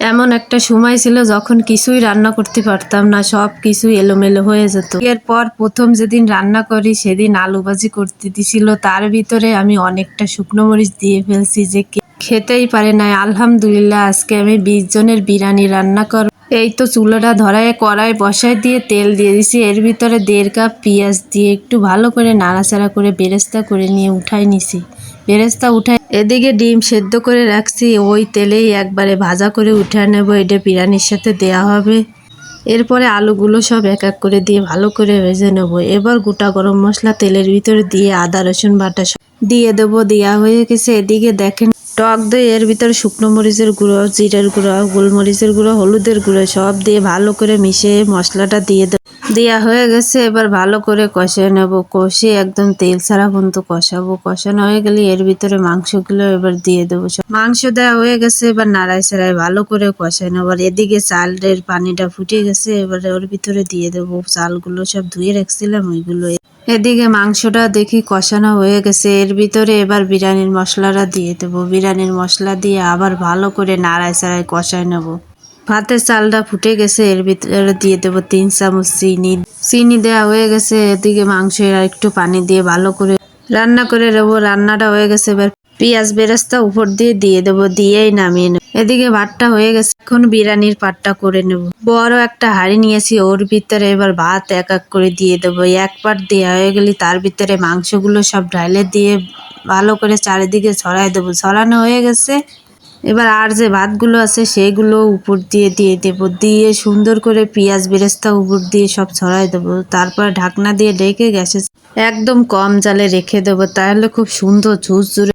এমন একটা সময় ছিল যখন কিছুই রান্না করতে পারতাম না, সব কিছুই এলোমেলো হয়ে যেত। এরপর প্রথম যেদিন রান্না করি সেদিন আলু ভাজি করতে দিছিল, তার ভিতরে আমি অনেকটা শুকনো মরিচ দিয়ে ফেলছি যে খেতেই পারে নাই। আলহামদুলিল্লাহ আজকে আমি 20 জনের বিরিয়ানি রান্না করব। এই তো চুলাটা ধরায় কড়াই বসাই দিয়ে তেল দিয়ে দিছি, এর ভিতরে 1.5 কাপ পেঁয়াজ দিয়ে একটু ভালো করে নাড়াচাড়া করে বেরেস্তা করে নিয়ে উঠাই নিছি। বেরেস্তা উঠাই এদিকে ডিম সেদ্ধ করে রাখছি, ওই তেলেই একবারে ভাজা করে উঠে নেব, এটা বিরিয়ানির সাথে দেয়া হবে। এরপরে আলুগুলো সব এক এক করে দিয়ে ভালো করে ভেজে নেব। এবার গোটা গরম মশলা তেলের ভিতরে দিয়ে আদা রসুন বাটা দিয়ে দেবো। দেওয়া হয়ে গেছে। এদিকে দেখেন টক দই, এর ভিতরে শুকনো মরিচের গুঁড়ো, জিরের গুঁড়ো, গোলমরিচের গুঁড়ো, হলুদের গুঁড়ো সব দিয়ে ভালো করে মিশিয়ে মশলাটা দিয়ে দেবো। দেওয়া হয়ে গেছে। এবার ভালো করে কষিয়ে নেব, কষিয়ে একদম তেল ছাড়া পর্যন্ত কষাবো। কষানো হয়ে গেলে এর ভিতরে মাংসগুলো এবার দিয়ে দেবো। মাংস দেওয়া হয়ে গেছে, এবার নাড়াই ছাড়াই ভালো করে কষাই নেব। আর এদিকে চালের পানিটা ফুটে গেছে, এবার ওর ভিতরে দিয়ে দেবো চালগুলো সব ধুয়ে রাখছিলাম ওইগুলো। এদিকে মাংসটা দেখি কষানো হয়ে গেছে, এর ভিতরে এবার বিরিয়ানির মশলাটা দিয়ে দেবো। বিরিয়ানির মশলা দিয়ে আবার ভালো করে নাড়াই চাড়াই কষাই নেব। ভাতের চালটা ফুটে গেছে, এর ভিতরে দিয়ে দেবো 3 চামচ চিনি। চিনি দেওয়া হয়ে গেছে। এদিকে মাংসের আর একটু পানি দিয়ে ভালো করে রান্না করে নেবো। রান্নাটা হয়ে গেছে, এবার পেঁয়াজ বেরেস্তা উপর দিয়ে দিয়ে দেবো, দিয়েই নামিয়ে নেব। এদিকে ভাতটা হয়ে গেছে, এখন বিরিয়ানির পাটটা করে নেব। বড় একটা হাঁড়ি নিয়েছি, ওর ভিতরে এবার ভাত এক এক করে দিয়ে দেবো। এক পাট দেওয়া হয়ে গেলে তার ভিতরে মাংসগুলো সব ঢালে দিয়ে ভালো করে চারিদিকে ছড়াই দেবো। ছড়ানো হয়ে গেছে, এবার আর যে ভাতগুলো আছে সেইগুলো উপর দিয়ে দিয়ে দেবো। দিয়ে সুন্দর করে পেঁয়াজ বেরেস্তা উপর দিয়ে সব ছড়াই দেবো। তারপর ঢাকনা দিয়ে ঢেকে গ্যাসে একদম কম জালে রেখে দেবো, তাহলে খুব সুন্দর ঝুরঝুরে